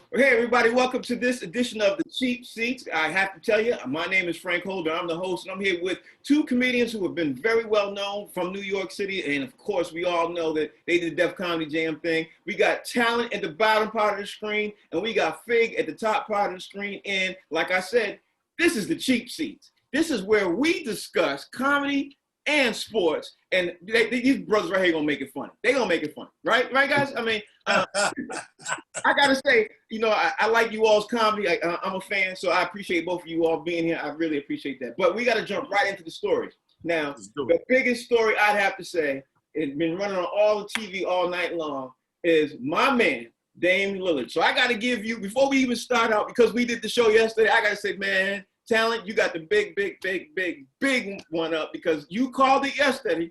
Well, hey, everybody, welcome to this edition of The Cheap Seats. I have to tell you, my name is Frank Holder. I'm the host, and I'm here with two comedians who have been very well known from New York City. And, of course, we all know that they did the Def Comedy Jam thing. We got talent at the bottom part of the screen, and we got Fig at the top part of the screen. And, like I said, this is The Cheap Seats. This is where we discuss comedy and sports. And these brothers right here going to make it funny. They going to make it funny. Right, guys? I mean... I gotta say, you know, I like you all's comedy. I'm a fan, so I appreciate both of you all being here. I really appreciate that. But we got to jump right into the stories. Now, the biggest story I'd have to say, it's been running on all the TV all night long, is my man, Dame Dilliard. So I got to give you, before we even start out, because we did the show yesterday, I got to say, man, talent, you got the big one up, because you called it yesterday,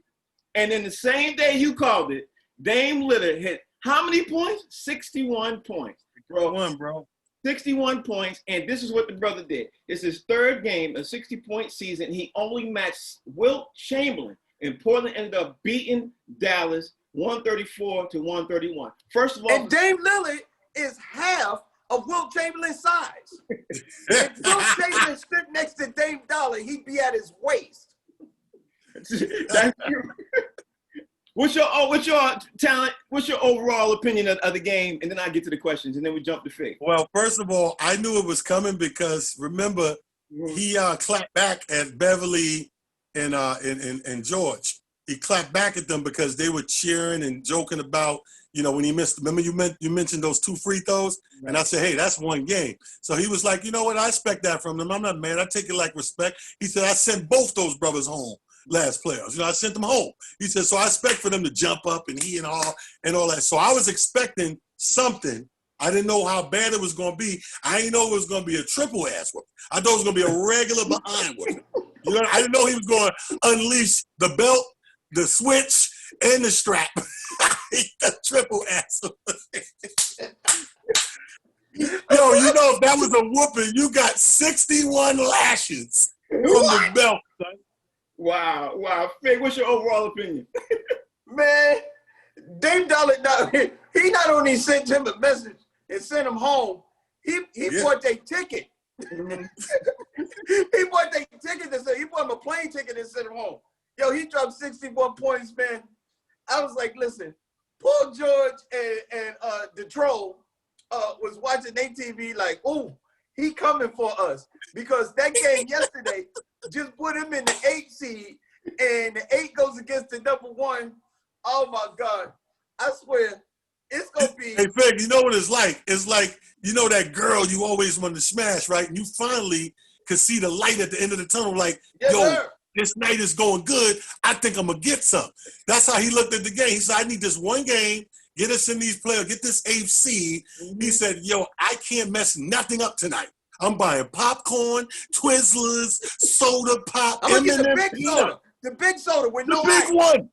and then the same day you called it, Dame Dilliard hit how many points? 61 points. Bro. 61 points, and this is what the brother did. It's his third game, a 60-point season. He only matched Wilt Chamberlain, and Portland ended up beating Dallas 134-131. First of all, and Dame Lillard is half of Wilt Chamberlain's size. If Wilt Chamberlain stood next to Dame Dollar, he'd be at his waist. That's true. What's your talent? What's your overall opinion of the game? And then I get to the questions, and then we jump to Fig. Well, first of all, I knew it was coming because remember he clapped back at Beverly and George. He clapped back at them because they were cheering and joking about, you know, when he missed. Remember you mentioned those 2 free throws, right. And I said, hey, that's one game. So he was like, you know what? I expect that from them. I'm not mad. I take it like respect. He said I sent both those brothers home. Last playoffs. You know, I sent them home. He said, so I expect for them to jump up and he and all that. So I was expecting something. I didn't know how bad it was going to be. I didn't know it was going to be a triple ass whooping. I thought it was going to be a regular behind whooping. You know, I didn't know he was going to unleash the belt, the switch, and the strap. A triple ass. Yo, you know, if that was a whooping, you got 61 lashes from the belt, son. Wow. Fig, what's your overall opinion? Man, Dame Dollar, he not only sent him a message and sent him home, he bought their ticket. He bought their ticket he bought him a plane ticket and sent him home. Yo, he dropped 61 points, man. I was like, listen, Paul George and Detroit was watching their TV like, ooh, he coming for us. Because that game yesterday just put him in the 8 seed, and the 8 goes against the number 1. Oh, my God. I swear, it's going to be... Hey, Fig, you know what it's like? It's like, you know that girl you always wanted to smash, right? And you finally could see the light at the end of the tunnel, like, yes, yo, sir. This night is going good. I think I'm going to get some. That's how he looked at the game. He said, I need this one game, get us in these playoffs, get this 8th seed. Mm-hmm. He said, yo, I can't mess nothing up tonight. I'm buying popcorn, Twizzlers, soda pop. I'm gonna get the big soda. The big soda with no ice. The big one.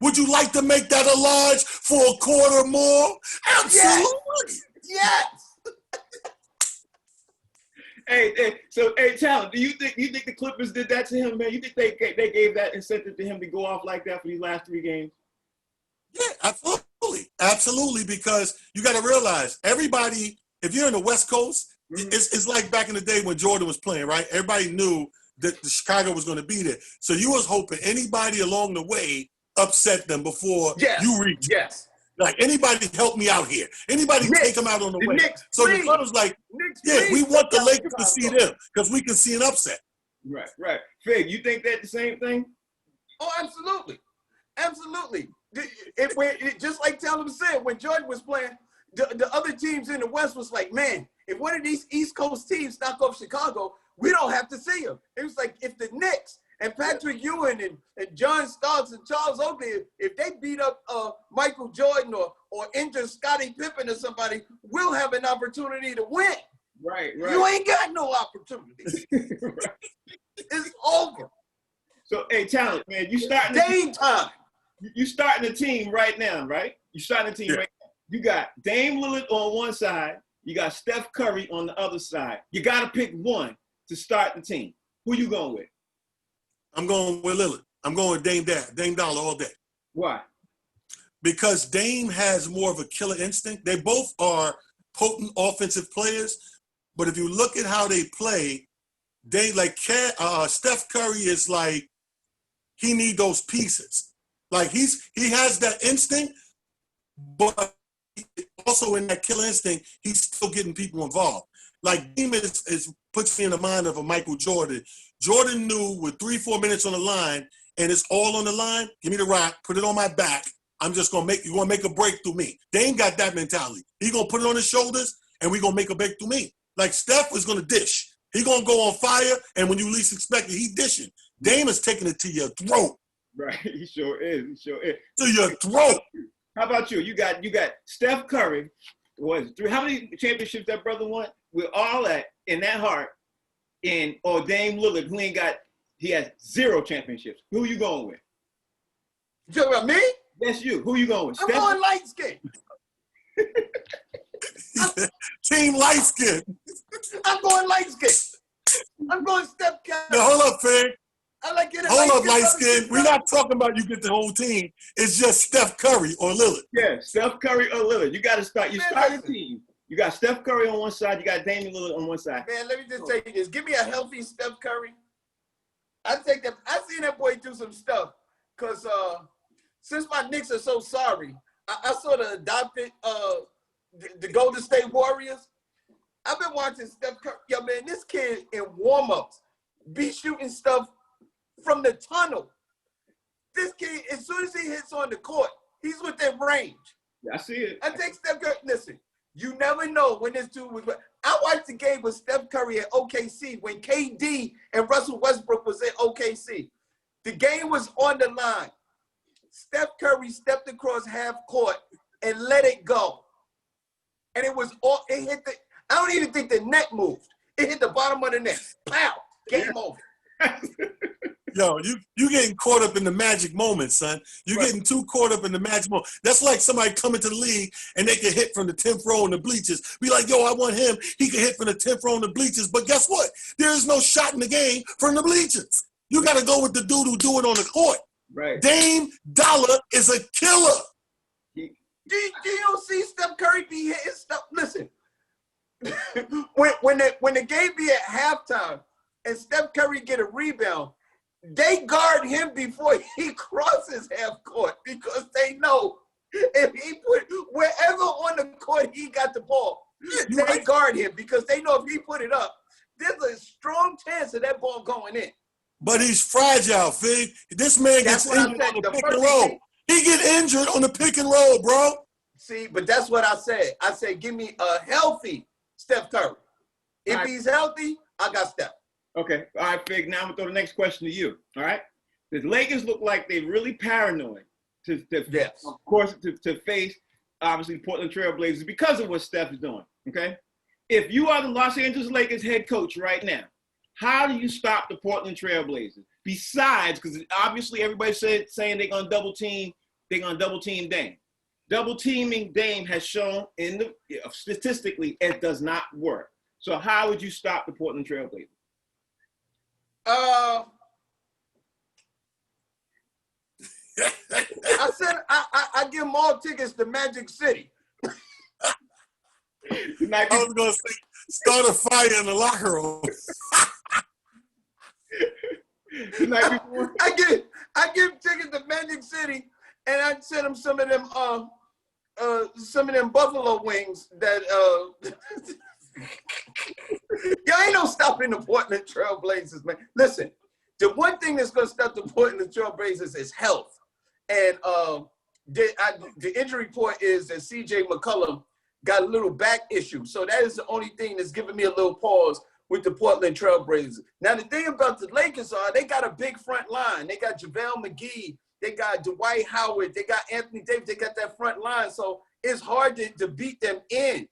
Would you like to make that a large for a quarter more? Absolutely. Yes. Hey, talent. Do you think the Clippers did that to him, man? You think they gave that incentive to him to go off like that for these last 3 games? Yeah, absolutely. Because you got to realize everybody. If you're in the West Coast. It's like back in the day when Jordan was playing, right? Everybody knew that the Chicago was going to be there. So you was hoping anybody along the way upset them before you reached. Yes. Like, anybody help me out here. Anybody take them out on the way. So the front was like, we want the Lakers to see them because we can see an upset. Right. Fig, you think that the same thing? Oh, absolutely. Just like Talon said, when Jordan was playing, the other teams in the West was like, man, if one of these East Coast teams knock off Chicago, we don't have to see them. It was like if the Knicks and Patrick Ewing and John Starks and Charles Oakley, if they beat up Michael Jordan or injure Scottie Pippen or somebody, we'll have an opportunity to win. Right. You ain't got no opportunity. Right. It's over. So, hey, talent, man, you starting the team right now, right? You starting the team right now. You got Dame Lillard on one side. You got Steph Curry on the other side. You got to pick one to start the team. Who you going with? I'm going with Lillard. I'm going with Dame Dollar all day. Why? Because Dame has more of a killer instinct. They both are potent offensive players. But if you look at how they play, they like Steph Curry is like, he need those pieces. Like he has that instinct, but also in that killer instinct, he's still getting people involved. Like Dame puts me in the mind of a Michael Jordan. Jordan knew with 3-4 minutes on the line, and it's all on the line. Give me the rock, put it on my back. I'm just gonna make a break through me. Dame got that mentality. He gonna put it on his shoulders, and we gonna make a break through me. Like Steph is gonna dish. He gonna go on fire, and when you least expect it, he dishing. Dame is taking it to your throat. Right, he sure is. He sure is. To your throat. How about you? You got Steph Curry. What is it, 3? How many championships that brother won? We're all in that heart. Or Dame Lillard, who he has 0 championships. Who you going with? You talking about me? That's you. Who you going with? I'm going light skin. Team light skin. I'm going light skin. I'm going Steph Curry. Now hold up, Fig. I like it. Hold up, light skin. We're not talking about you get the whole team. It's just Steph Curry or Lillard. Yeah, Steph Curry or Lillard. You got to start. You start a team. You got Steph Curry on one side. You got Dame Lillard on one side. Man, let me just tell you this. Give me a healthy Steph Curry. I take that. I seen that boy do some stuff. Cause since my Knicks are so sorry, I sort of adopted the Golden State Warriors. I've been watching Steph Curry. Yo, man, this kid in warm-ups be shooting stuff from the tunnel. This kid, as soon as he hits on the court, he's within range. Yeah, I see it. I take Steph Curry. Listen, you never know when this dude was. I watched the game with Steph Curry at OKC when KD and Russell Westbrook was at OKC. The game was on the line. Steph Curry stepped across half court and let it go. And it was all, it hit the, I don't even think the net moved. It hit the bottom of the net. Pow! Game over. Yo, you getting caught up in the magic moment, son. You're getting too caught up in the magic moment. That's like somebody coming to the league and they can hit from the 10th row in the bleachers. Be like, yo, I want him. He can hit from the 10th row in the bleachers. But guess what? There is no shot in the game from the bleachers. You got to go with the dude who do it on the court. Right. Dame Dollar is a killer. Do you don't see Steph Curry be hitting stuff? Listen, when the game be at halftime and Steph Curry get a rebound, they guard him before he crosses half court because they know if he put wherever on the court he got the ball, they guard him because they know if he put it up, there's a strong chance of that ball going in. But he's fragile, Fig. This man gets injured on the pick and roll. He get injured on the pick and roll, bro. See, but that's what I said. I said, give me a healthy Steph Curry. If he's healthy, I got Steph. Okay. All right, Fig. Now I'm going to throw the next question to you. All right. The Lakers look like they're really paranoid yes. Of course, to face, obviously, Portland Trail Blazers because of what Steph is doing. Okay. If you are the Los Angeles Lakers head coach right now, how do you stop the Portland Trail Blazers? Besides, because obviously everybody's saying they're going to double team Dame. Double teaming Dame has shown statistically it does not work. So how would you stop the Portland Trail Blazers? I said I give them all tickets to Magic City. I was gonna say start a fire in the locker room. I give tickets to Magic City, and I send them some of them buffalo wings that y'all ain't no stopping the Portland Trail Blazers, man. Listen, the one thing that's gonna stop the Portland Trail Blazers is health, and the injury report is that C.J. McCollum got a little back issue, so that is the only thing that's giving me a little pause with the Portland Trail Blazers. Now, the thing about the Lakers are they got a big front line. They got JaVale McGee. They got Dwight Howard. They got Anthony Davis. They got that front line. So it's hard to beat them in.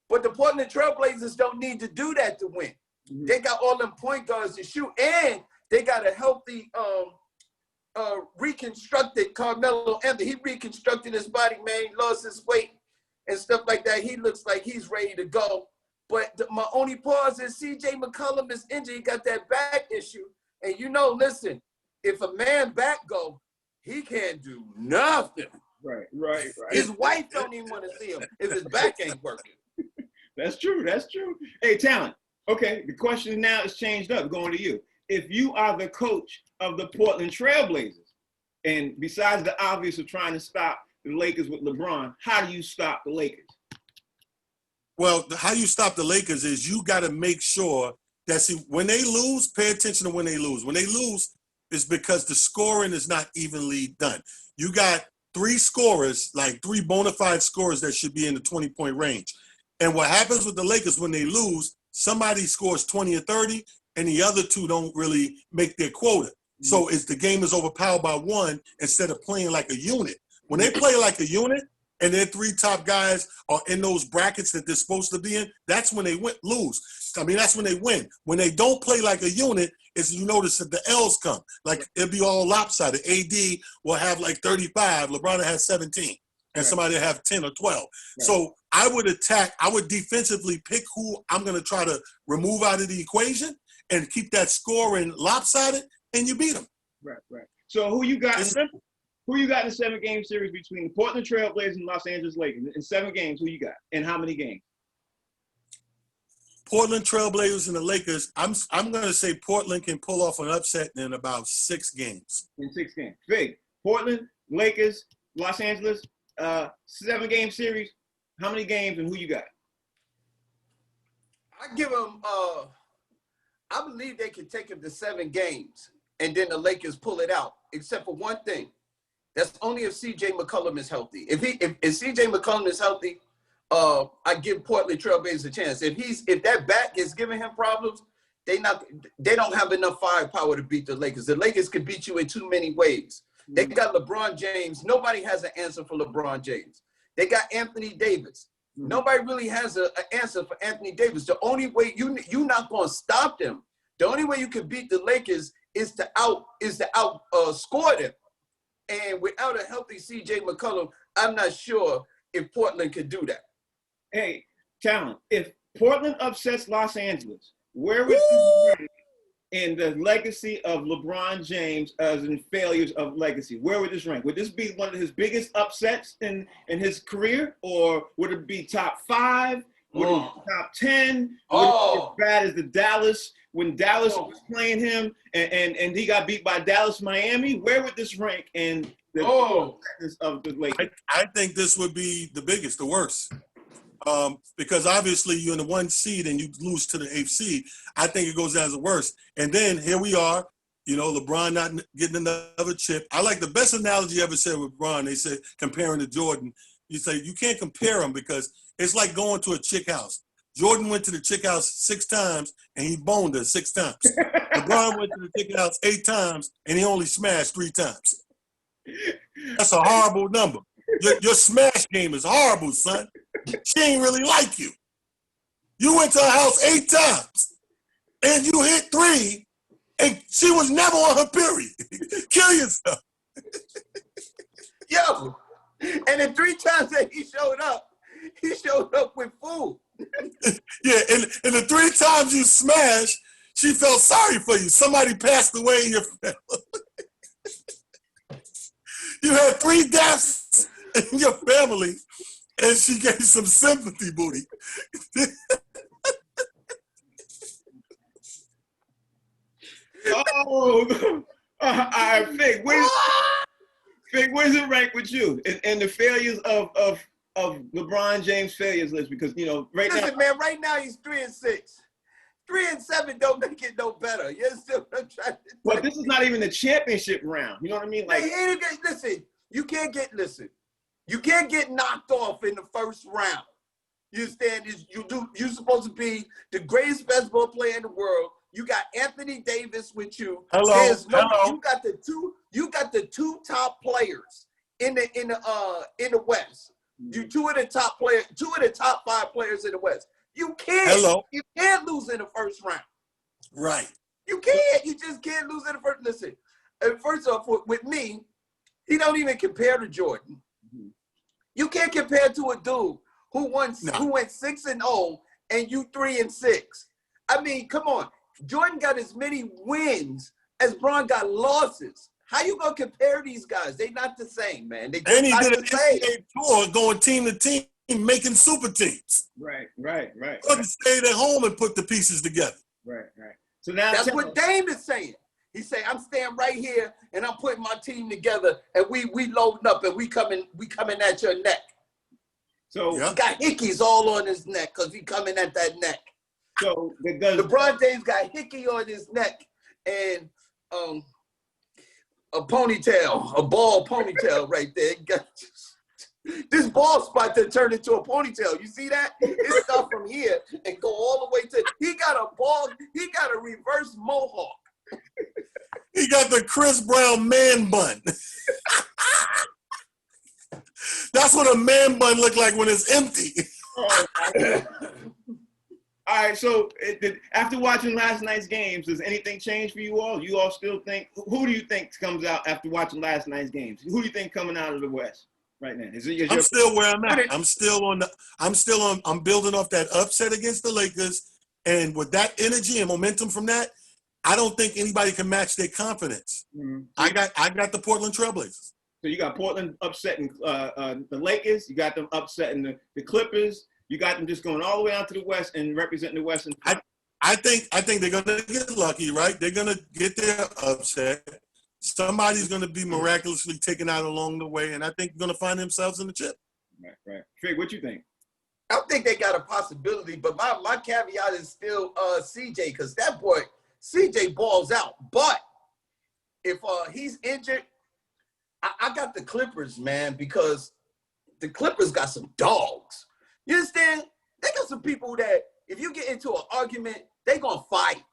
But the Portland Trail Blazers don't need to do that to win. Mm-hmm. They got all them point guards to shoot. And they got a healthy, reconstructed Carmelo Anthony. He reconstructed his body, man. He lost his weight and stuff like that. He looks like he's ready to go. But my only pause is C.J. McCollum is injured. He got that back issue. And listen, if a man back go, he can't do nothing. Right. His wife don't even want to see him if his back ain't working. That's true. That's true. Hey, Talent. Okay, the question now is changed up. Going to you. If you are the coach of the Portland Trailblazers, and besides the obvious of trying to stop the Lakers with LeBron, how do you stop the Lakers? Well, how you stop the Lakers is you got to make sure that, see, when they lose, pay attention to when they lose. When they lose, it's because the scoring is not evenly done. You got three scorers, like three bona fide scorers that should be in the 20-point range. And what happens with the Lakers when they lose, somebody scores 20 or 30, and the other two don't really make their quota. Mm-hmm. So it's the game is overpowered by one instead of playing like a unit. When they play like a unit and their three top guys are in those brackets that they're supposed to be in, that's when they lose. I mean, that's when they win. When they don't play like a unit, is you notice that the L's come. Like, it'll be all lopsided. AD will have like 35. LeBron will have 17. And somebody will have 10 or 12. Right. So I would defensively pick who I'm going to try to remove out of the equation and keep that scoring lopsided, and you beat them. Right. So who you got? Who you got in the 7-game series between the Portland Trailblazers and Los Angeles Lakers? In 7 games, who you got? And how many games? Portland Trailblazers and the Lakers, I'm going to say Portland can pull off an upset in about 6 games. In 6 games. Big. Portland, Lakers, Los Angeles, 7-game series. How many games and who you got? I give them, I believe they can take him to 7 games and then the Lakers pull it out, except for one thing. That's only if C.J. McCollum is healthy. If C.J. McCollum is healthy, I give Portland Trailblazers a chance. If that back is giving him problems, they don't have enough firepower to beat the Lakers. The Lakers could beat you in too many ways. They got LeBron James. Nobody has an answer for LeBron James. They got Anthony Davis. Nobody really has an answer for Anthony Davis. The only way you're not going to stop them. The only way you can beat the Lakers is to score them. And without a healthy C.J. McCollum, I'm not sure if Portland could do that. Hey, Talent, if Portland upsets Los Angeles, where would you rank in the legacy of LeBron James as in failures of legacy? Where would this rank? Would this be one of his biggest upsets in his career? Or would it be top 5? Would it be top 10? Would it be as bad as the Dallas, when Dallas was playing him and he got beat by Dallas, Miami? Where would this rank in the of the Lakers? I think this would be the biggest, the worst. Because obviously you're in the 1 seed and you lose to the 8th seed. I think it goes down as the worst. And then here we are, LeBron not getting another chip. I like the best analogy ever said with LeBron. They said comparing to Jordan. You say you can't compare them because it's like going to a chick house. Jordan went to the chick house 6 times and he boned her 6 times. LeBron went to the chick house 8 times and he only smashed 3 times. That's a horrible number. Your smash game is horrible, son. She ain't really like you. You went to her house 8 times and you hit 3 and she was never on her period. Kill yourself. Yo, and the 3 times that he showed up with food. Yeah, and the 3 times you smashed, she felt sorry for you. Somebody passed away in your family. You had 3 deaths in your family, and she gave some sympathy, booty. Fig, where's it rank with you and the failures of LeBron James failures list? Because Listen, man, right now he's 3-6. 3-7 don't make it no better. You understand what I'm trying to say? But this is not even the championship round. You know what I mean? Like, listen, you can't get knocked off in the first round. You understand? You're supposed to be the greatest basketball player in the world. You got Anthony Davis with you. Hello. You got the 2 top players in the West. You 2 of the top 5 players in the West. You can't lose in the first round. Right. You can't. You just can't lose in the first. Listen, first off, with me, he don't even compare to Jordan. You can't compare to a dude who went 6-0 and you 3-6. I mean, come on. Jordan got as many wins as Bron got losses. How you gonna compare these guys? They not the same, man. And he did an NBA tour going team to team making super teams. Right. Couldn't stay at home and put the pieces together. Right. So now that's what Dame is saying. He say, I'm staying right here and I'm putting my team together and we loading up and we coming at your neck. So he got hickeys all on his neck because he coming at that neck. So LeBron James got hickey on his neck and a ponytail, a ball ponytail right there. This ball spot that turned into a ponytail. You see that? It starts from here and go all the way to. He got a reverse mohawk. He got the Chris Brown man bun. That's what a man bun look like when it's empty. All right, so after watching last night's games, does anything change for you all? You all still think, who do you think comes out after watching last night's games? Who do you think coming out of the West right now? I'm still where I'm at. I'm building off that upset against the Lakers. And with that energy and momentum from that, I don't think anybody can match their confidence. Mm-hmm. I got the Portland Trailblazers. So you got Portland upsetting the Lakers. You got them upsetting the Clippers. You got them just going all the way out to the West and representing the Western. I think they're gonna get lucky, right? They're gonna get their upset. Somebody's gonna be miraculously taken out along the way, and I think they're gonna find themselves in the chip. Right. Fig, what you think? I think they got a possibility, but my caveat is still CJ, because that boy CJ balls out. But if he's injured, I got the Clippers, man, because the Clippers got some dogs. You understand? They got some people that if you get into an argument, they gonna fight.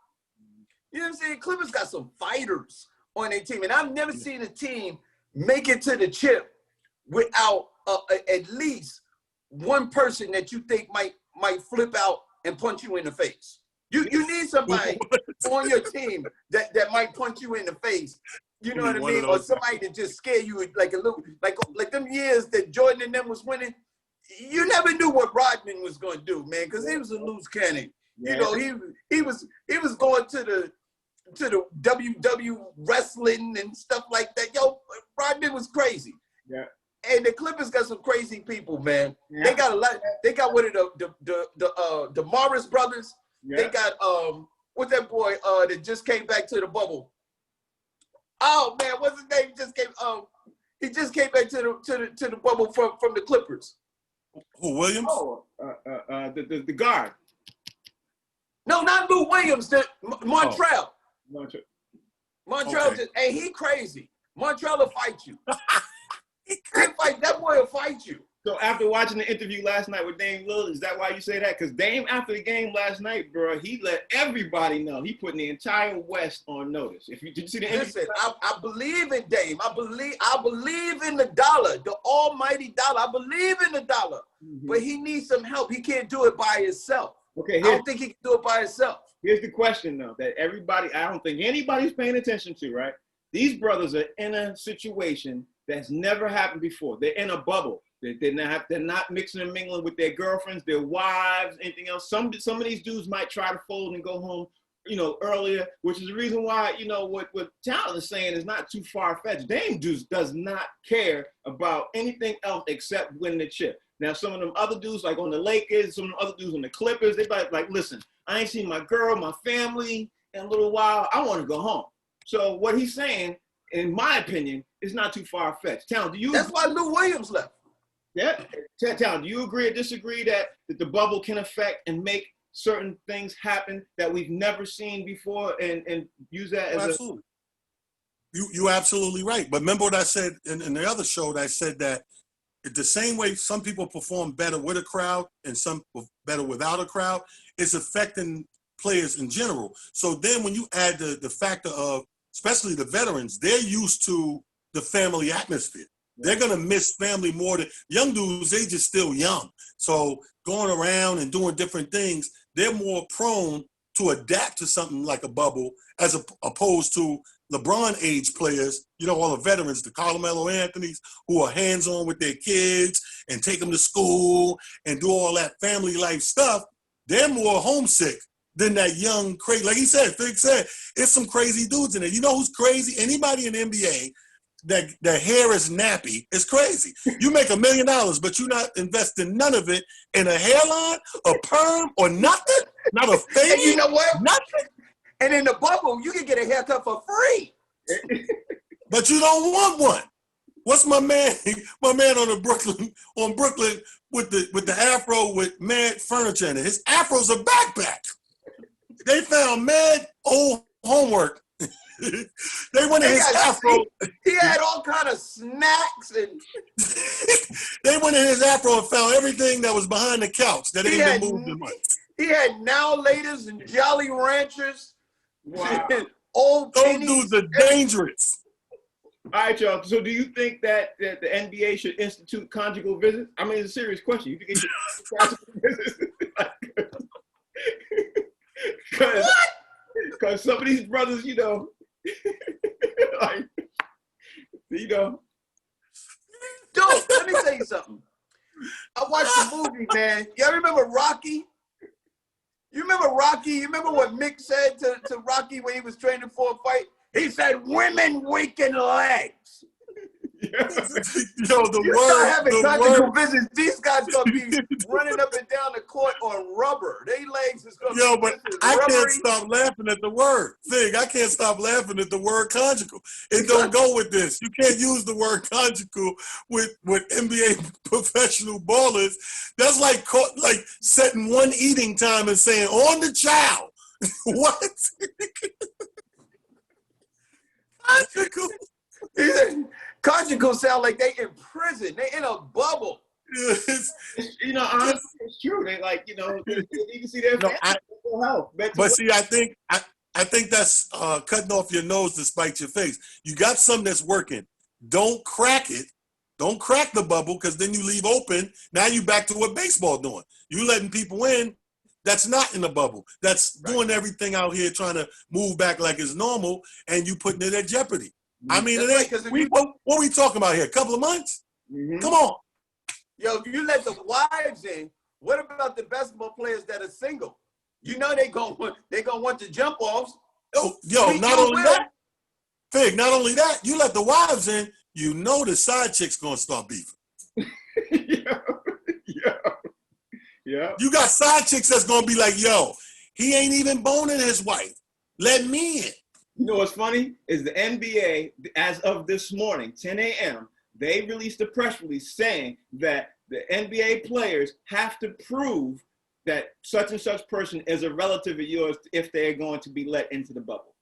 You know what I'm saying? Clippers got some fighters on their team, and I've never seen a team make it to the chip without at least one person that you think might flip out and punch you in the face. You need somebody on your team that might punch you in the face. You know what I mean? Or somebody to just scare you like a little, like them years that Jordan and them was winning. You never knew what Rodman was going to do, man, because he was a loose cannon. Yeah. You know, he was going to the WW wrestling and stuff like that. Yo, Rodman was crazy. Yeah. And the Clippers got some crazy people, man. Yeah. They got a lot. They got one of the Morris brothers. Yeah. They got what's that boy that just came back to the bubble? Oh man, what's his name? He just came back to the bubble from the Clippers. Who, Williams? Oh, the guard. No, not Lou Williams. Montreal. Oh. Montreal, okay. Hey, he crazy. Montreal will fight you. That boy will fight you. So after watching the interview last night with Dame Dilliard, is that why you say that? Because Dame, after the game last night, bro, he let everybody know. He putting the entire West on notice. Did you see the interview? Listen, I believe in Dame. I believe in the dollar, the almighty dollar. I believe in the dollar. Mm-hmm. But he needs some help. He can't do it by himself. Okay, I don't think he can do it by himself. Here's the question, though, that I don't think anybody's paying attention to, right? These brothers are in a situation that's never happened before. They're in a bubble. They're not mixing and mingling with their girlfriends, their wives, anything else. Some of these dudes might try to fold and go home, earlier, which is the reason why, what Talent is saying is not too far-fetched. Dame does not care about anything else except winning the chip. Now, some of them other dudes, like on the Lakers, some of them other dudes on the Clippers, they like, listen, I ain't seen my girl, my family in a little while. I want to go home. So what he's saying, in my opinion, is not too far-fetched. Talent, do you? That's why Lou Williams left. Yeah. Talent, do you agree or disagree that the bubble can affect and make certain things happen that we've never seen before and use that as absolutely. You're absolutely right. But remember what I said in the other show, that I said that the same way some people perform better with a crowd and some better without a crowd, it's affecting players in general. So then when you add the factor of, especially the veterans, they're used to the family atmosphere. They're going to miss family more than young dudes. They just still young. So going around and doing different things, they're more prone to adapt to something like a bubble as opposed to LeBron age players, all the veterans, the Carmelo Anthonys, who are hands-on with their kids and take them to school and do all that family life stuff. They're more homesick than that young, crazy, like he said, Fig said, it's some crazy dudes in there. You know who's crazy? Anybody in the NBA that hair is nappy. It's crazy. You make $1 million, but you're not investing none of it in a hairline, a perm, or nothing. Not a fade. And you know what? Nothing. And in the bubble, you can get a haircut for free. But you don't want one. What's my man? My man on Brooklyn with the afro with mad furniture in it. His afro's a backpack. They found mad old homework. They went in his afro. He had all kind of snacks and. They went in his afro and found everything that was behind the couch that ain't been moved in months. He had Now Laters and Jolly Ranchers. Wow. Old Those pennies. dudes are dangerous. All right, y'all. So do you think that the NBA should institute conjugal visits? I mean, it's a serious question. You think it should conjugal visits? Because some of these brothers, you know, like, you know. Dude, let me tell you something. I watched the movie, man. Y'all remember Rocky? You remember Rocky? You remember what Mick said to Rocky when he was training for a fight? He said, "Women weaken legs." Yo, You start having conjugal visits, these guys gonna be running up and down the court on rubber. They legs is gonna be but I can't stop laughing at the word. Fig, I can't stop laughing at the word conjugal. It don't go with this. You can't use the word conjugal with NBA professional ballers. That's like setting one eating time and saying on the child. What? Conjugal. Conjugal sound like they in prison. They in a bubble. You know, honestly, it's true. They like, you know, you can see their mental health. But see, I think that's cutting off your nose to spite your face. You got something that's working. Don't crack it. Don't crack the bubble, because then you leave open. Now you back to what baseball doing. You letting people in that's not in the bubble. That's doing everything out here trying to move back like it's normal, and you putting it at jeopardy. I mean, what we talking about here? A couple of months? Mm-hmm. Come on. Yo, if you let the wives in, what about the basketball players that are single? You know they gonna want the jump offs. Not only that, Fig, not only that, you let the wives in, you know the side chick's gonna start beefing. Yeah. You got side chicks that's gonna be like, yo, he ain't even boning his wife. Let me in. You know what's funny is the NBA, as of this morning, 10 a.m., they released a press release saying that the NBA players have to prove that such and such person is a relative of yours if they're going to be let into the bubble.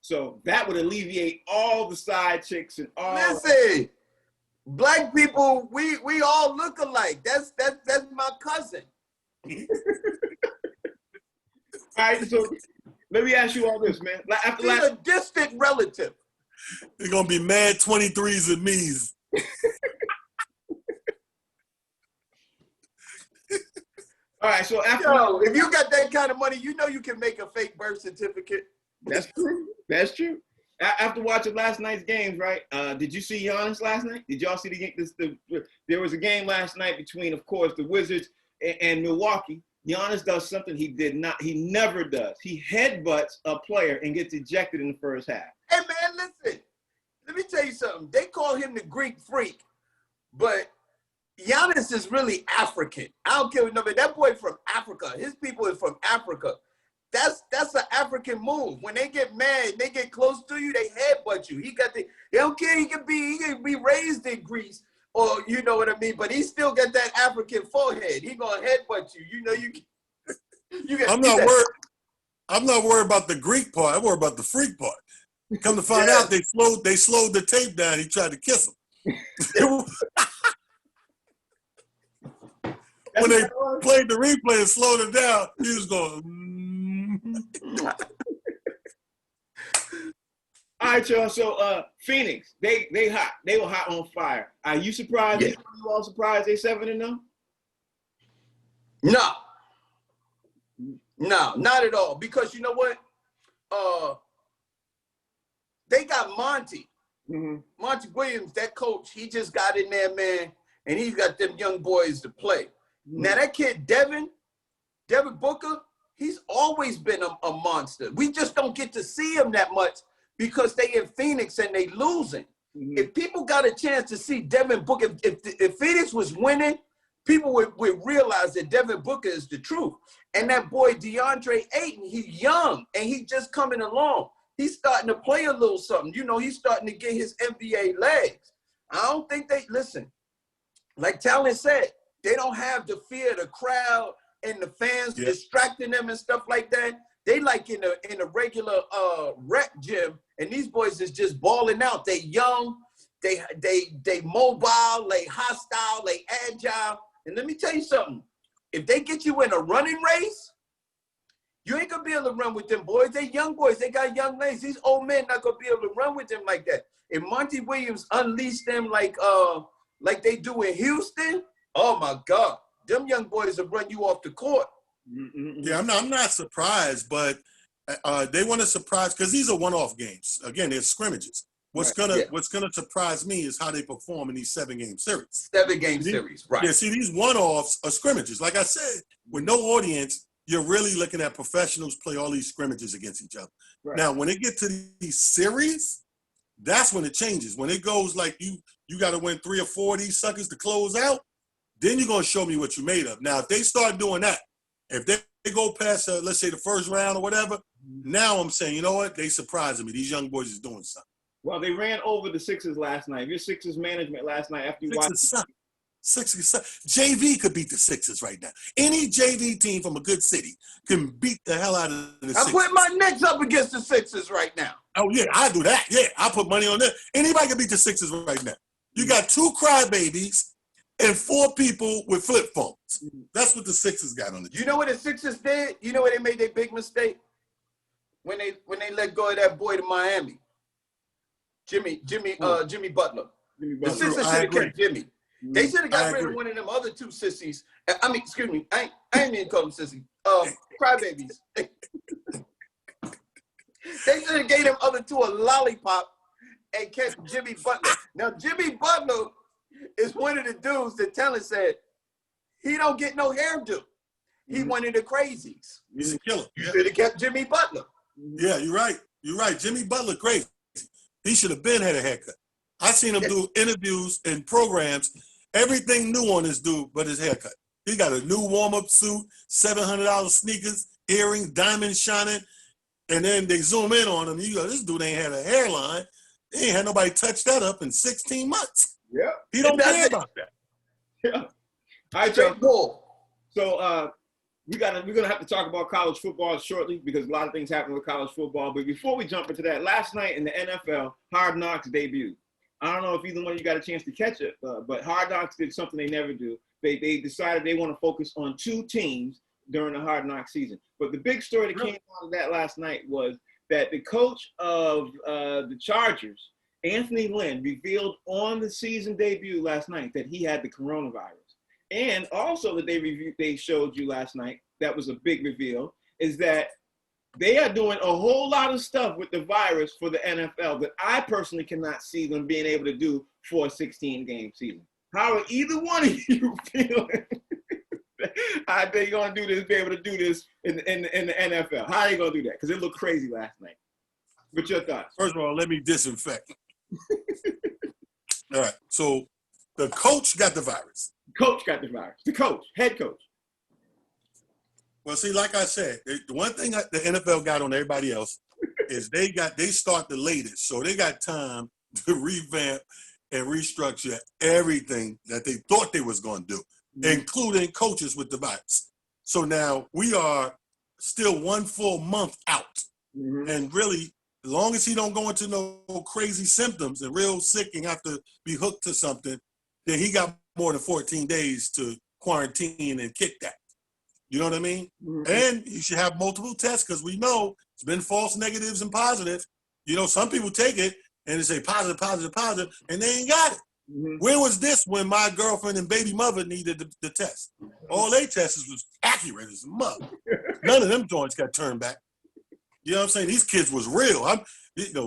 So that would alleviate all the side chicks and all. Listen, black people, we all look alike. That's my cousin. All right, so let me ask you all this, man. He's a distant relative. They're gonna be mad 23s and me's. All right, so if you got that kind of money, you know you can make a fake birth certificate. That's true. That's true. After watching last night's games, right? Did you see Giannis last night? Did y'all see the game? There was a game last night between, of course, the Wizards and Milwaukee. Giannis does something he never does. He headbutts a player and gets ejected in the first half. Hey, man, listen. Let me tell you something. They call him the Greek freak, but Giannis is really African. I don't care what nobody. That boy from Africa. His people is from Africa. That's an African move. When they get mad, they get close to you, they headbutt you. They don't care. He can be raised in Greece, or you know what I mean. But he still got that African forehead. He gonna headbutt you. You know you can. I'm not worried about the Greek part. I'm worried about the freak part. Come to find out, they slowed the tape down. He tried to kiss him. When they played the replay and slowed it down, he was going. All right, y'all. So Phoenix, they hot. They were hot on fire. Are you surprised? Yeah. You all surprised they 7-0? No, not at all. Because you know what? They got Monty. Mm-hmm. Monty Williams, that coach, he just got in there, man, and he's got them young boys to play. Mm-hmm. Now that kid, Devin Booker, he's always been a monster. We just don't get to see him that much because they in Phoenix and they losing. If people got a chance to see Devin Booker, if Phoenix was winning, people would realize that Devin Booker is the truth. And that boy DeAndre Ayton, he's young and he's just coming along. He's starting to play a little something. You know, he's starting to get his NBA legs. I don't think listen, like Talon said, they don't have the fear of the crowd and the fans distracting them and stuff like that. They like in a regular rec gym, and these boys is just balling out. They young, they mobile, they hostile, they agile. And let me tell you something. If they get you in a running race, you ain't gonna be able to run with them boys. They young boys, they got young legs. These old men not gonna be able to run with them like that. If Monty Williams unleashed them like they do in Houston, oh my God, them young boys will run you off the court. Yeah, I'm not surprised, but they want to surprise because these are one-off games. Again, they're scrimmages. What's gonna surprise me is how they perform in these 7-game series. 7-game series, right? Yeah, see, these one-offs are scrimmages. Like I said, with no audience, you're really looking at professionals play all these scrimmages against each other. Right. Now, when it get to these series, that's when it changes. When it goes like you got to win 3 or 4 of these suckers to close out, then you're gonna show me what you made of. Now, if they start doing that, if they go past, let's say, the first round or whatever, now I'm saying, you know what? They surprising me. These young boys is doing something. Well, they ran over the Sixers last night. Your Sixers management last night after you watched. Sixers. JV could beat the Sixers right now. Any JV team from a good city can beat the hell out of the Sixers. I'm putting my Knicks up against the Sixers right now. Oh, yeah, I do that. Yeah, I put money on that. Anybody can beat the Sixers right now. You got 2 crybabies and 4 people with flip phones. That's what the Sixers got on the team. You know what the Sixers did? You know where they made their big mistake? When they let go of that boy to Miami. Jimmy Butler. The Sixers should have kept Jimmy. They should have got rid of one of them other 2 sissies. I mean, excuse me, I ain't mean to call them sissies. Crybabies. They should have gave them other 2 a lollipop and kept Jimmy Butler. Now, Jimmy Butler is one of the dudes that Talon said he don't get no hairdo. He one of the crazies. He's a killer. You should have kept Jimmy Butler. Yeah, you're right. You're right. Jimmy Butler, crazy. He should have been had a haircut. I seen him do interviews and programs, everything new on this dude but his haircut. He got a new warm-up suit, $700 sneakers, earrings, diamonds shining, and then they zoom in on him. You go, this dude ain't had a hairline. He ain't had nobody touch that up in 16 months. Yeah. He don't care about that. Yeah. All right, Joe. So we're gonna have to talk about college football shortly because a lot of things happen with college football. But before we jump into that, last night in the NFL, Hard Knocks debuted. I don't know if either one of you got a chance to catch it, but Hard Knocks did something they never do. They decided they want to focus on 2 teams during the Hard Knocks season. But the big story that came out of that last night was that the coach of the Chargers, Anthony Lynn, revealed on the season debut last night that he had the coronavirus. And also that they showed you last night, that was a big reveal, is that they are doing a whole lot of stuff with the virus for the NFL that I personally cannot see them being able to do for a 16-game season. How are either one of you feeling? They're going to do this, be able to do this in the NFL. How are they going to do that? Because it looked crazy last night. What's your thoughts? First of all, let me disinfect. All right, so the coach got the virus. Coach got the virus. The coach, head coach. Well, see, like I said, the one thing the NFL got on everybody else is they start the latest. So they got time to revamp and restructure everything that they thought they was going to do, including coaches with the virus. So now we are still 1 full month out. And really, as long as he don't go into no crazy symptoms and real sick and have to be hooked to something, then he got more than 14 days to quarantine and kick that. You know what I mean? And you should have multiple tests because we know it's been false negatives and positive. You know, some people take it and they say positive, positive, positive, and they ain't got it. Where was this when my girlfriend and baby mother needed the test? All they tests was accurate as a mother. None of them joints got turned back. You know what I'm saying? These kids was real.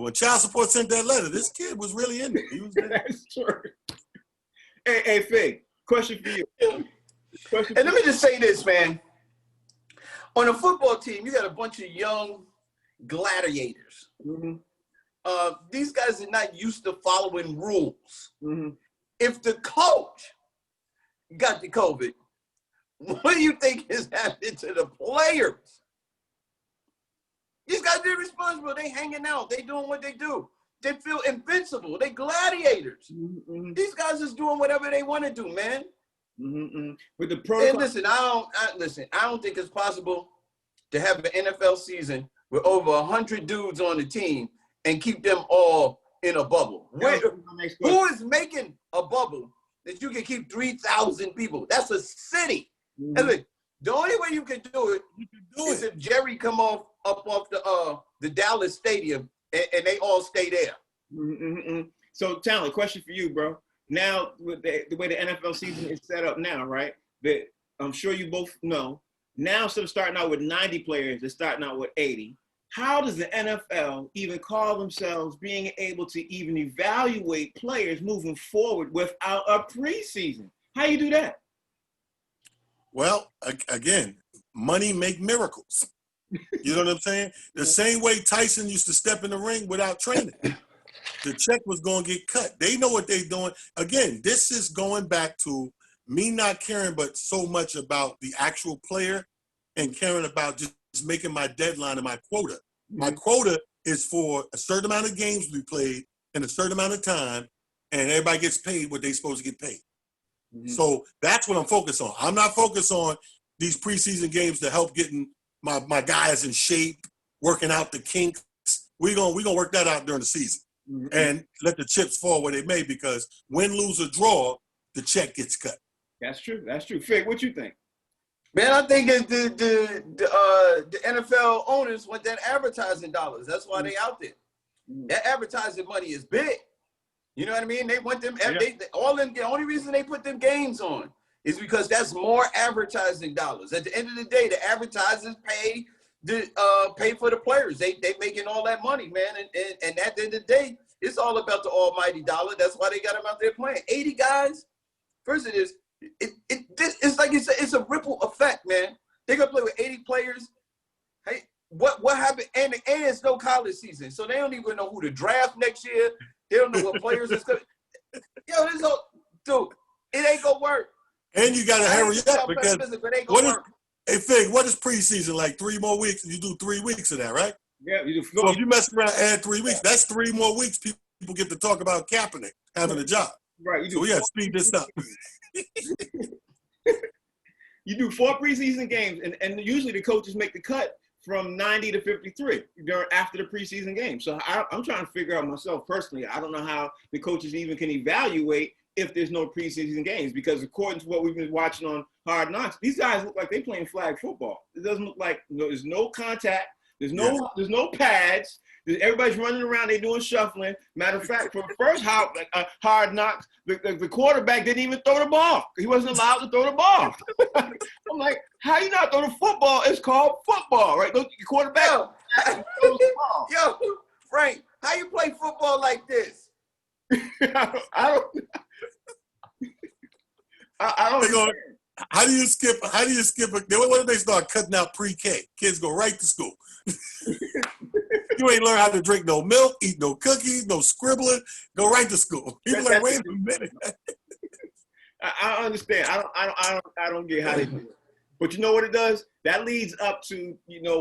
When child support sent that letter, this kid was really in it. He was there. That's true. Hey, Fig, question for you. And let me just say this, man. On a football team, you got a bunch of young gladiators. these guys are not used to following rules. Mm-hmm. If the coach got the COVID, what do you think is happening to the players? These guys are responsible. They hanging out. They doing what they do. They feel invincible. They gladiators. Mm-hmm. These guys is doing whatever they want to do, man. Mm-hmm. With the protocol. And listen, I don't think it's possible to have an NFL season with over 100 dudes on the team and keep them all in a bubble. Who is making a bubble that you can keep 3,000 people? That's a city. Mm-hmm. And look, the only way you can do it is if Jerry come up off the Dallas stadium and they all stay there. Mm-hmm. So, Talent, question for you, bro. Now, with the way the NFL season is set up now, right? That I'm sure you both know. Now, instead of starting out with 90 players, they're starting out with 80. How does the NFL even call themselves being able to even evaluate players moving forward without a preseason? How you do that? Well, again, money make miracles. You know what I'm saying? The same way Tyson used to step in the ring without training. The check was going to get cut. They know what they're doing. Again, this is going back to me not caring but so much about the actual player and caring about just making my deadline and my quota. My quota is for a certain amount of games we played in a certain amount of time, and everybody gets paid what they're supposed to get paid. Mm-hmm. So that's what I'm focused on. I'm not focused on these preseason games to help getting my guys in shape, working out the kinks. We're gonna work that out during the season. Mm-hmm. And let the chips fall where they may, because win, lose, or draw, the check gets cut. That's true. That's true. Fig, what you think? Man, I think the NFL owners want that advertising dollars. That's why they out there. That advertising money is big. You know what I mean? They want them. Yeah. The only reason they put them games on is because that's more advertising dollars. At the end of the day, the advertisers pay for the players. They making all that money, man. And at the end of the day, it's all about the almighty dollar. That's why they got them out there playing. 80 guys. First, it's like you said, it's a ripple effect, man. They're gonna play with 80 players. Hey, what happened? And it's no college season, so they don't even know who to draft next year. They don't know what players is gonna. Yo, this whole dude, it ain't gonna work. And you gotta hurry up because hey Fig, what is preseason like? 3 more weeks? You do 3 weeks of that, right? Yeah, you do. So if you mess around, add 3 weeks. That's 3 more weeks. People get to talk about Kaepernick having a job. Right. So we gotta speed this up. You do 4 preseason games, and usually the coaches make the cut from 90 to 53 after the preseason game. So I'm trying to figure out myself personally. I don't know how the coaches even can evaluate if there's no preseason games, because according to what we've been watching on Hard Knocks, these guys look like they're playing flag football. It doesn't look like there's no contact. There's no pads. Everybody's running around. They're doing shuffling. Matter of fact, for the first Hard Knocks, the quarterback didn't even throw the ball. He wasn't allowed to throw the ball. I'm like, how you not throw the football? It's called football, right? The quarterback throws the ball. Yo, Frank, how you play football like this? I don't. How do you skip? What if they start cutting out pre-K? Kids go right to school. You ain't learn how to drink no milk, eat no cookies, no scribbling. Go right to school. People like, wait a minute. I understand. I don't get how they do it. But you know what it does? That leads up to,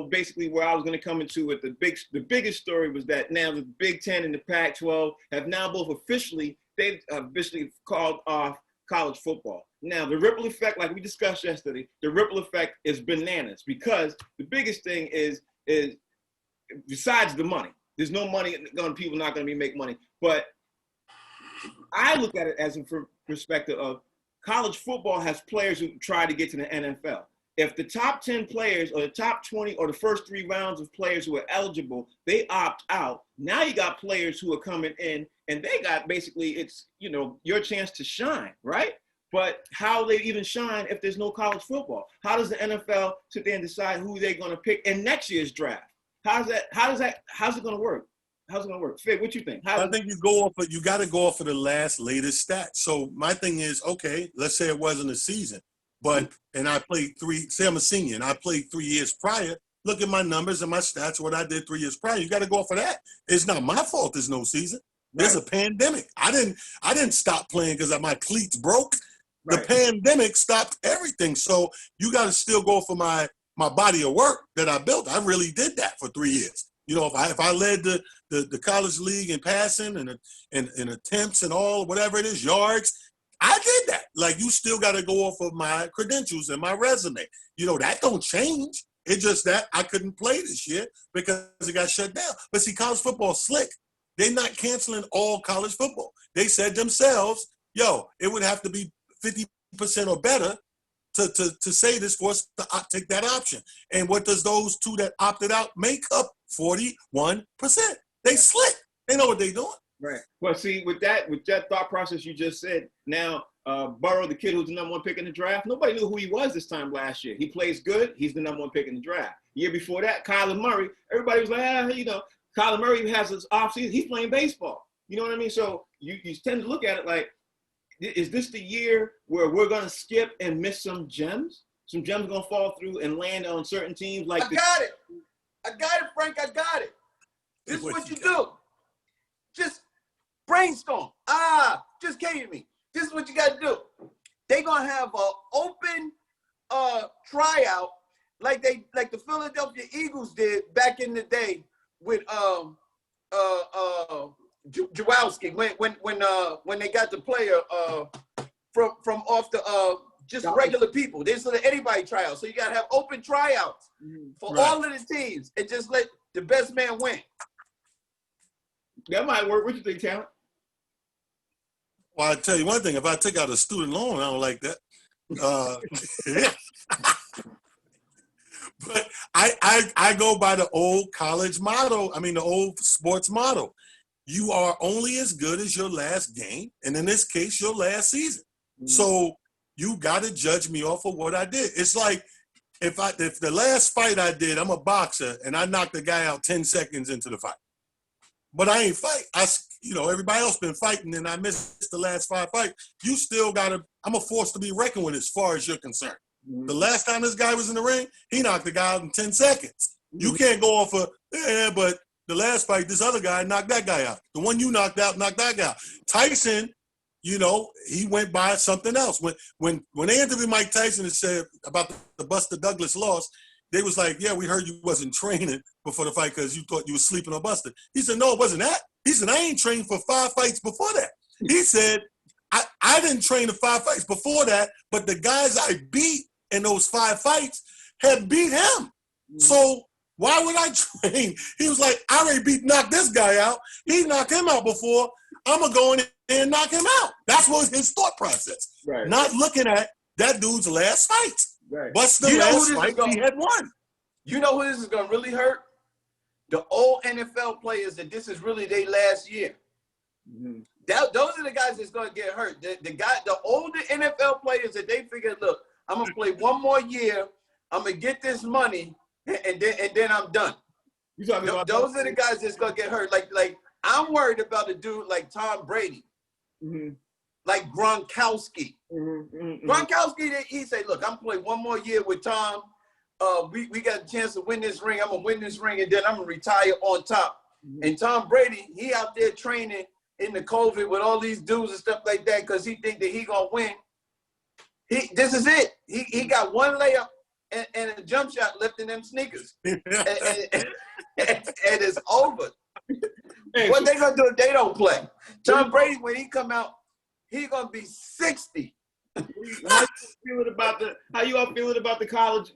basically where I was going to come into it. The biggest story was that now the Big Ten and the Pac-12 have now both officially called off college football. Now, the ripple effect, like we discussed yesterday, the ripple effect is bananas, because the biggest thing is besides the money, there's no money, people not going to be making money. But I look at it as a perspective of college football has players who try to get to the NFL. If the top 10 players or the top 20 or the first 3 rounds of players who are eligible, they opt out. Now you got players who are coming in, and they got basically, it's, your chance to shine, right? But how they even shine if there's no college football? How does the NFL sit there and decide who they're going to pick in next year's draft? How's it going to work? How's it going to work? Fig, what you think? I think you got to go off of the latest stats. So my thing is, okay, let's say it wasn't a season, and I played say I'm a senior and I played 3 years prior, look at my numbers and my stats, what I did 3 years prior. You got to go off of that. It's not my fault there's no season. There's a pandemic. I didn't stop playing because my cleats broke. The pandemic stopped everything. So you got to still go for my body of work that I built. I really did that for 3 years. You know, if I led the college league in passing and attempts and all, whatever it is, yards, I did that. Like, you still got to go off of my credentials and my resume. You know, that don't change. It's just that I couldn't play this year because it got shut down. But see, college football is slick. They're not canceling all college football. They said themselves, yo, it would have to be 50% or better to say this for us to take that option. And what does those two that opted out make up? 41%. They slick. They know what they're doing. Right. Well, see, with that thought process you just said, now Burrow, the kid who's the #1 pick in the draft, nobody knew who he was this time last year. He plays good. He's the #1 pick in the draft. Year before that, Kyler Murray, everybody was like, you know, Kyler Murray has his offseason. He's playing baseball. You know what I mean? So you tend to look at it like, is this the year where we're going to skip and miss some gems? Some gems going to fall through and land on certain teams like this? I got it, Frank. I got it. This is what you do. Just brainstorm. Just came to me. This is what you got to do. They're going to have an open tryout like the Philadelphia Eagles did back in the day with Jawowski when they got the player from off the just regular people. They just let anybody try out. So you gotta have open tryouts for all of the teams and just let the best man win. That might work. What you think, Talent? Well, I tell you one thing. If I take out a student loan, I don't like that. But I go by the old college motto. I mean, the old sports motto. You are only as good as your last game, and in this case, your last season. So you got to judge me off of what I did. It's like if the last fight I did, I'm a boxer, and I knocked the guy out 10 seconds into the fight. But I ain't fight. Everybody else been fighting, and I missed the last 5 fights. You still got to – I'm a force to be reckoned with as far as you're concerned. The last time this guy was in the ring, he knocked the guy out in 10 seconds. You can't go off of, but the last fight, this other guy knocked that guy out. The one you knocked out, knocked that guy out. Tyson, you know, he went by something else. When they interviewed Mike Tyson and said about the Buster Douglas loss, they was like, yeah, we heard you wasn't training before the fight because you thought you was sleeping on Buster. He said, no, it wasn't that. He said, I ain't trained for 5 fights before that. He said, I didn't train for 5 fights before that, but the guys I beat in those 5 fights had beat him. So why would I train? He was like, I already knocked this guy out. He knocked him out before. I'm going to go in there and knock him out. That's what was his thought process. Right. Not looking at that dude's last fight. Right. What's the last fight he had won? You know who this is going to really hurt? The old NFL players that this is really their last year. Those are the guys that's going to get hurt. The older NFL players that they figure, look, I'm going to play 1 more year. I'm going to get this money, and then I'm done. Those are the guys that's going to get hurt. Like I'm worried about a dude like Tom Brady, like Gronkowski. Gronkowski, he said, look, I'm going to play 1 more year with Tom. We got a chance to win this ring. I'm going to win this ring, and then I'm going to retire on top. And Tom Brady, he out there training in the COVID with all these dudes and stuff like that because he think that he going to win. This is it. He got 1 layup and a jump shot left in them sneakers. and it's over. What they going to do if they don't play? Tom Brady, when he come out, he going to be 60. How you all feeling about the college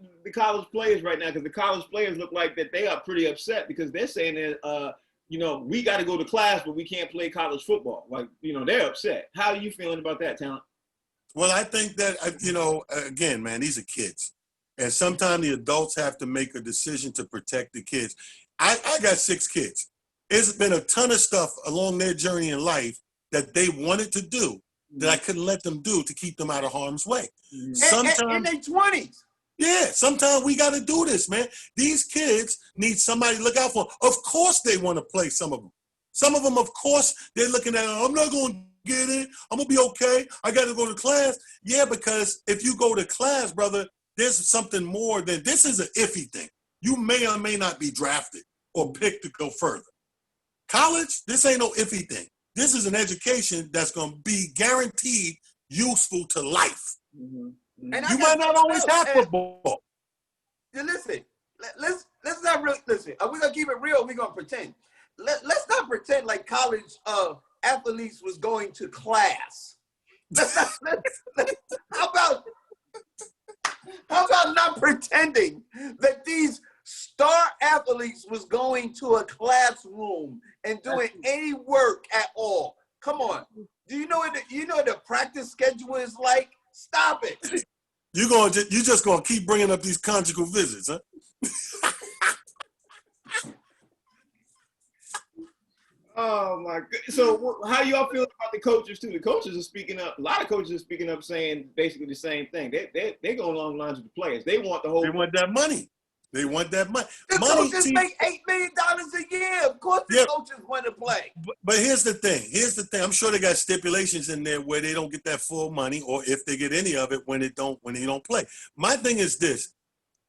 players right now? Because the college players look like that they are pretty upset because they're saying that we got to go to class, but we can't play college football. Like, they're upset. How are you feeling about that, Talent? Well, I think that, again, man, these are kids. And sometimes the adults have to make a decision to protect the kids. I got 6 kids. It's been a ton of stuff along their journey in life that they wanted to do that I couldn't let them do to keep them out of harm's way. Sometimes in their 20s. Yeah, sometimes we got to do this, man. These kids need somebody to look out for. Of course they want to play, some of them. Some of them, of course, they're looking at, I'm not going to get it. I'm going to be okay. I got to go to class. Yeah, because if you go to class, brother, there's something more than this is an iffy thing. you may or may not be drafted or picked to go further. College, this ain't no iffy thing. This is an education that's going to be guaranteed useful to life. Mm-hmm. And you might not always have football. Listen, let's not really listen. Are we gonna keep it real? Or we gonna pretend? Let's not pretend like college athletes was going to class. How about not pretending that these star athletes was going to a classroom and doing any work at all? Come on. Do you know what the practice schedule is like? Stop it. You just gonna keep bringing up these conjugal visits, huh? Oh my God! So how y'all feel about the coaches too? The coaches are speaking up. A lot of coaches are speaking up, saying basically the same thing. They go along the lines with the players. They want the whole. They want that money. They want that money. The coaches make $8 million a year. Of course, the coaches want to play. But here's the thing. I'm sure they got stipulations in there where they don't get that full money, or if they get any of it when they don't play. My thing is this: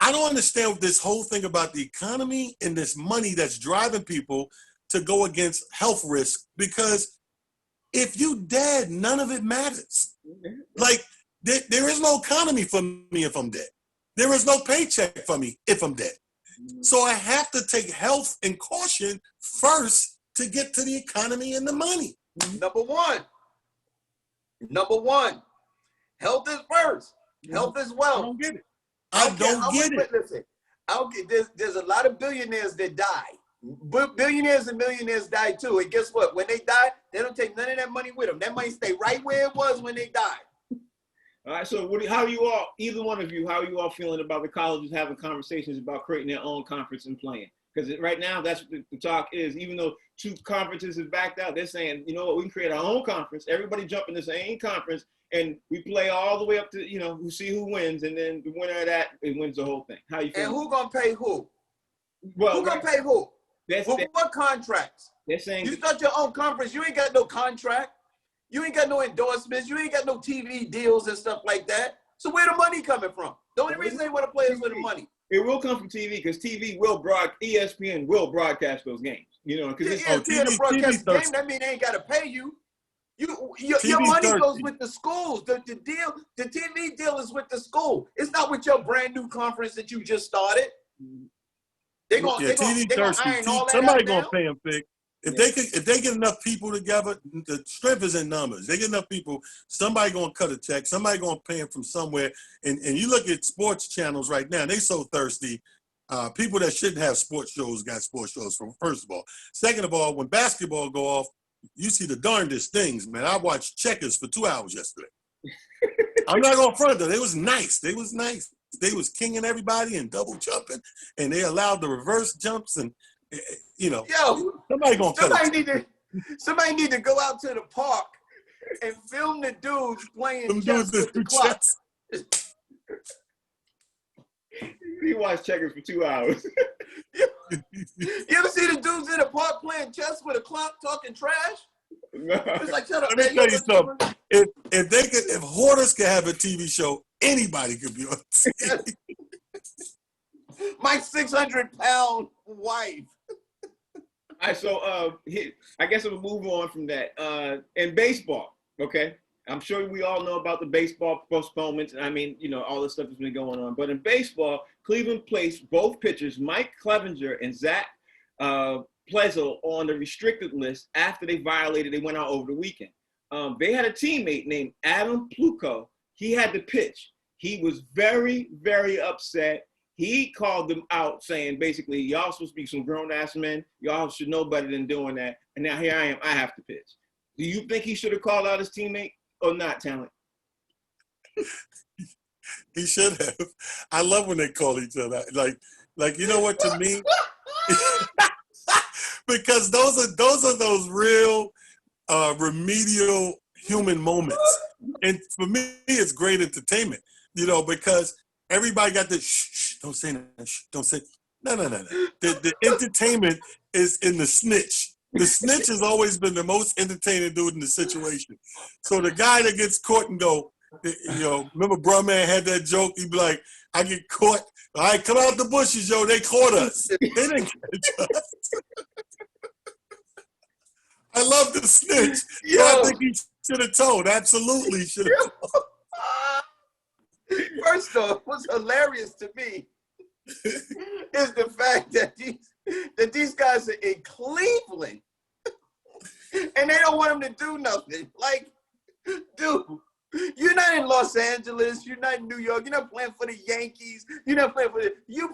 I don't understand this whole thing about the economy and this money that's driving people to go against health risk, because if you dead, none of it matters. Like there is no economy for me if I'm dead. There is no paycheck for me if I'm dead. So I have to take health and caution first to get to the economy and the money. Number one, health is first. Health is wealth. I don't get it. I don't get it. Listen, there's a lot of billionaires that die. Billionaires and millionaires die too. And guess what? When they die, they don't take none of that money with them. That money stay right where it was when they died. All right. So how are you all, either one of you, how are you all feeling about the colleges having conversations about creating their own conference and playing? Because right now, that's what the talk is. Even though 2 conferences have backed out, they're saying, you know what, we can create our own conference. Everybody jump in the same conference, and we play all the way up to, we see who wins, and then the winner of that, it wins the whole thing. How you feeling? And who gonna pay who? Well, who gonna pay who? What contracts? They're saying you start your own conference. You ain't got no contract. You ain't got no endorsements. You ain't got no TV deals and stuff like that. So where the money coming from? The only reason they want to play is for the money. It will come from TV, because TV will ESPN will broadcast those games. Because ESPN broadcast the game. That means they ain't got to pay you. Your money goes with the schools. The TV deal is with the school. It's not with your brand new conference that you just started. They're gonna iron all that. Somebody gonna pay them big. If they get enough people together, the strength is in numbers. They get enough people, somebody gonna cut a check, somebody gonna pay them from somewhere. And you look at sports channels right now, they so thirsty. People that shouldn't have sports shows got sports shows from, first of all. Second of all, when basketball go off, you see the darndest things, man. I watched Checkers for 2 hours yesterday. I'm not gonna front though. They was nice. They was kinging everybody and double jumping, and they allowed the reverse jumps, and somebody gonna somebody need to go out to the park and film the dudes playing chess with the clock. You watch Checkers for 2 hours. You ever see the dudes in the park playing chess with a clock, talking trash? No. It's like, shut up, Let me tell you something. If Hoarders could have a TV show, anybody could be on TV. My 600-pound wife. All right, so I guess I'm gonna move on from that. In baseball, okay, I'm sure we all know about the baseball postponements. I mean, all this stuff has been going on. But in baseball, Cleveland placed both pitchers, Mike Clevenger and Zach Pleasel, on the restricted list after they went out over the weekend. They had a teammate named Adam Pluko. He had to pitch. He was very, very upset. He called them out, saying basically, y'all supposed to be some grown-ass men. Y'all should know better than doing that. And now here I am. I have to pitch. Do you think he should have called out his teammate or not, Talent? He should have. I love when they call each other. Like you know what, to me? Because those are those real remedial human moments. And for me, it's great entertainment, because everybody got the shh, don't say that, shh, don't say. No. The entertainment is in the snitch. The snitch has always been the most entertaining dude in the situation. So the guy that gets caught and go, remember Bruh Man had that joke? He'd be like, I get caught, All right, come out the bushes, yo. They caught us. They didn't catch us. I love the snitch. Yo. But I think he should have told. Absolutely should have told. First off, what's hilarious to me is the fact that these guys are in Cleveland and they don't want him to do nothing. Like, dude, you're not in Los Angeles, you're not in New York, you're not playing for the Yankees, you're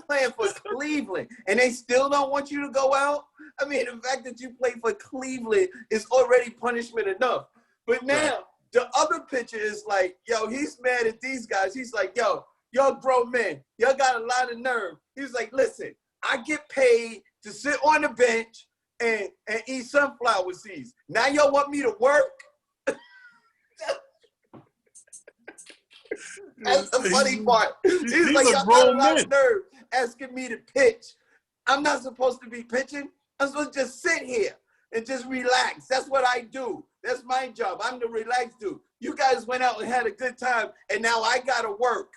playing for Cleveland, and they still don't want you to go out. I mean, the fact that you play for Cleveland is already punishment enough. But now, the other picture is like, yo, he's mad at these guys. He's like, yo, y'all grown men. Y'all got a lot of nerve. He's like, listen, I get paid to sit on the bench and eat sunflower seeds. Now y'all want me to work? That's the funny part. He's like, y'all got a lot of nerve asking me to pitch. I'm not supposed to be pitching. I'm supposed to just sit here and just relax. That's what I do. That's my job. I'm the relaxed dude. You guys went out and had a good time, and now I gotta work.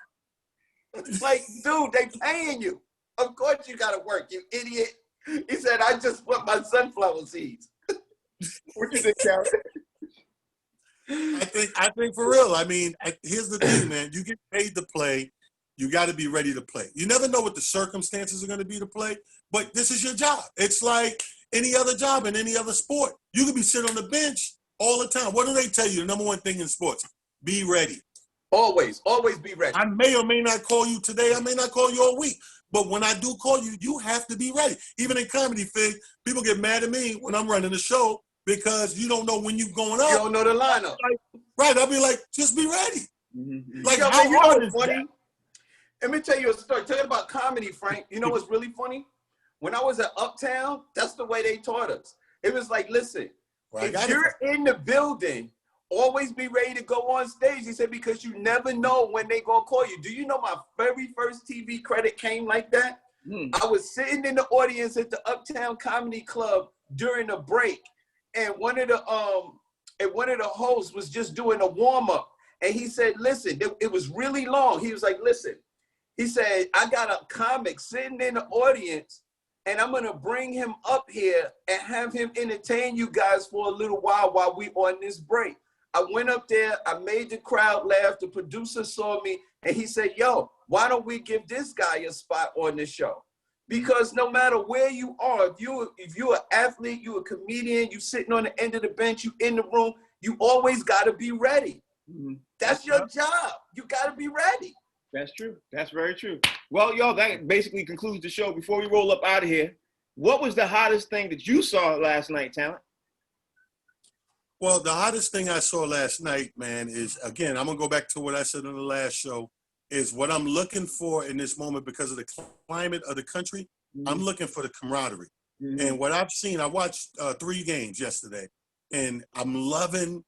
Like, dude, they paying you. Of course you gotta work, you idiot. He said, I just put my sunflower seeds. What you think, Karen? I think for real. I mean, here's the thing, man. You get paid to play. You got to be ready to play. You never know what the circumstances are going to be to play, but this is your job. It's like any other job in any other sport. You could be sitting on the bench all the time. What do they tell you? The number one thing in sports, be ready. Always be ready. I may or may not call you today. I may not call you all week. But when I do call you, you have to be ready. Even in comedy, Fig, people get mad at me when I'm running the show because you don't know when you're going up. You don't know the lineup. Right. I'll be like, just be ready. Mm-hmm. Like, yo, how man, you know hard what's is funny? that? Let me tell you a story. Tell you about comedy, Frank. You know what's really funny? When I was at Uptown, that's the way they taught us. It was like, listen, if you're in the building, always be ready to go on stage. He said, because you never know when they gonna call you. Do you know my very first TV credit came like that? I was sitting in the audience at the Uptown Comedy Club during a break, and one of the hosts was just doing a warm-up. And he said, listen, it was really long. He was like, listen, he said, I got a comic sitting in the audience, and I'm gonna bring him up here and have him entertain you guys for a little while we on this break. I went up there, I made the crowd laugh, the producer saw me, and he said, yo, why don't we give this guy a spot on the show? Because no matter where you are, if you're an athlete, you're a comedian, you sitting on the end of the bench, you in the room, you always gotta be ready. That's your job. You gotta be ready. That's true. That's very true. Well, y'all, that basically concludes the show. Before we roll up out of here, what was the hottest thing that you saw last night, Talent? Well, the hottest thing I saw last night, man, is, again, I'm going to go back to what I said on the last show, is what I'm looking for in this moment because of the climate of the country. I'm looking for the camaraderie. And what I've seen, I watched 3 games yesterday, and I'm loving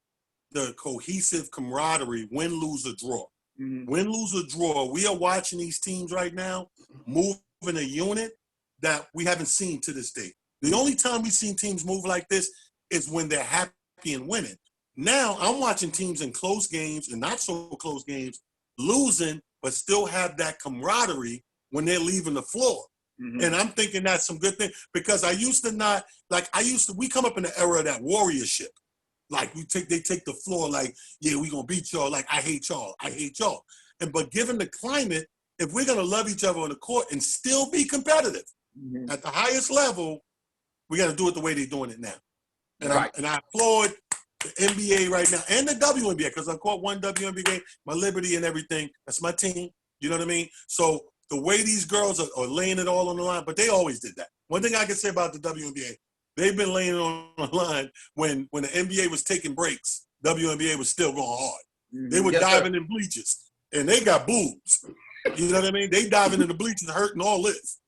the cohesive camaraderie, win, lose, or draw. Win, lose, or draw. We are watching these teams right now move in a unit that we haven't seen to this day. The only time we've seen teams move like this is when they're happy and winning. Now I'm watching teams in close games and not so close games losing, but still have that camaraderie when they're leaving the floor. And I'm thinking that's some good thing because I used to, we come up in the era of that warriorship. Like they take the floor like, yeah, we gonna beat y'all. Like, I hate y'all. But given the climate, if we're gonna love each other on the court and still be competitive at the highest level, we gotta do it the way they're doing it now. And, I applaud the NBA right now and the WNBA because I caught one WNBA game, my Liberty and everything. That's my team. You know what I mean? So the way these girls are laying it all on the line, but they always did that. One thing I can say about the WNBA, they've been laying it on the line when the NBA was taking breaks. WNBA was still going hard. They were diving in bleachers, and they got boobs. You know what I mean? They diving in the bleachers, hurting all this.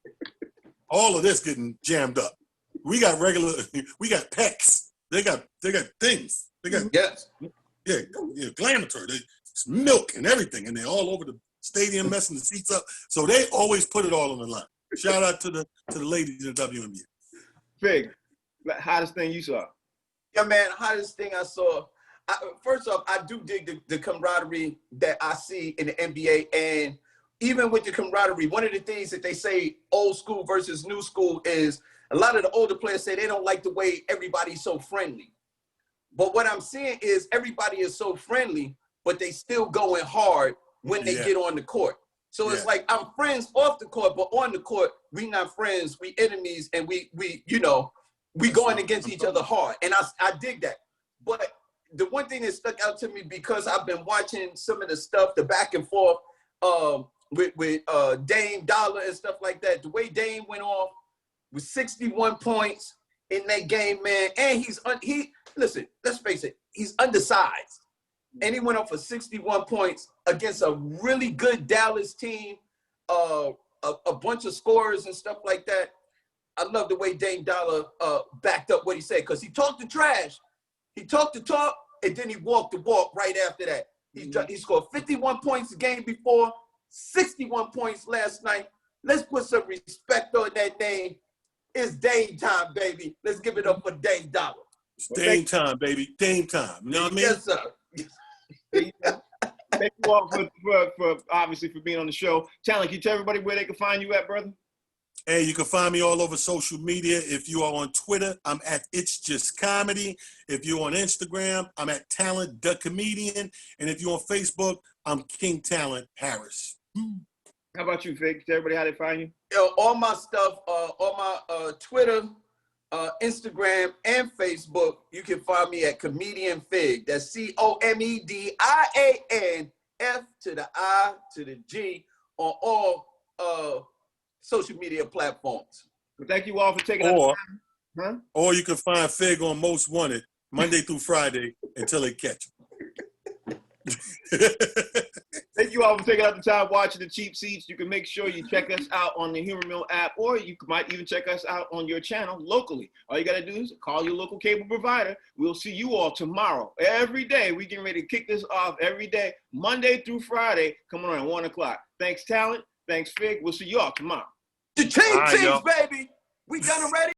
All of this getting jammed up. We got pecs. They got things. They got glamatory. It's milk and everything, and they're all over the stadium messing the seats up. So they always put it all on the line. Shout out to the ladies in the WNBA. Fig, hottest thing you saw? Yeah, man, hottest thing I saw. First off, I do dig the camaraderie that I see in the NBA, and even with the camaraderie, one of the things that they say old school versus new school is a lot of the older players say they don't like the way everybody's so friendly. But what I'm seeing is everybody is so friendly, but they still going hard when they get on the court. So it's like I'm friends off the court, but on the court, we not friends, we enemies, and we going against each other hard. And I dig that. But the one thing that stuck out to me, because I've been watching some of the stuff, the back and forth with Dame Dollar and stuff like that, the way Dame went off with 61 points in that game, man, and listen, let's face it, he's undersized. And he went off for 61 points against a really good Dallas team, a bunch of scorers and stuff like that. I love the way Dame Dollar backed up what he said, because he talked the trash. He talked the talk, and then he walked the walk right after that. He scored 51 points the game before, 61 points last night. Let's put some respect on that name. It's Dame time, baby. Let's give it up for Dame Dollar. It's Dame time, baby. Dame time. You know what I mean? Yes, sir. Thank you all for obviously for being on the show. Talent, can you tell everybody where they can find you at, brother? Hey, you can find me all over social media. If you are on Twitter, I'm at It's Just Comedy. If you're on Instagram, I'm at Talent the Comedian. And if you're on Facebook, I'm King Talent Harris. How about you, Fig? Tell everybody how they find you. All my stuff, on my Twitter, Instagram, and Facebook, you can find me at Comedian Fig. That's COMEDIAN F to the I to the G on all social media platforms. Well, thank you all for taking out the time. Or you can find Fig on Most Wanted Monday through Friday until they catch him. Thank you all for taking out the time watching the Cheap Seats. You can make sure you check us out on the Humor Mill app, or you might even check us out on your channel locally. All you got to do is call your local cable provider. We'll see you all tomorrow. Every day, we're getting ready to kick this off every day, Monday through Friday, coming around 1 o'clock. Thanks, Talent. Thanks, Fig. We'll see you all tomorrow. The Cheap Seats, baby. We done already?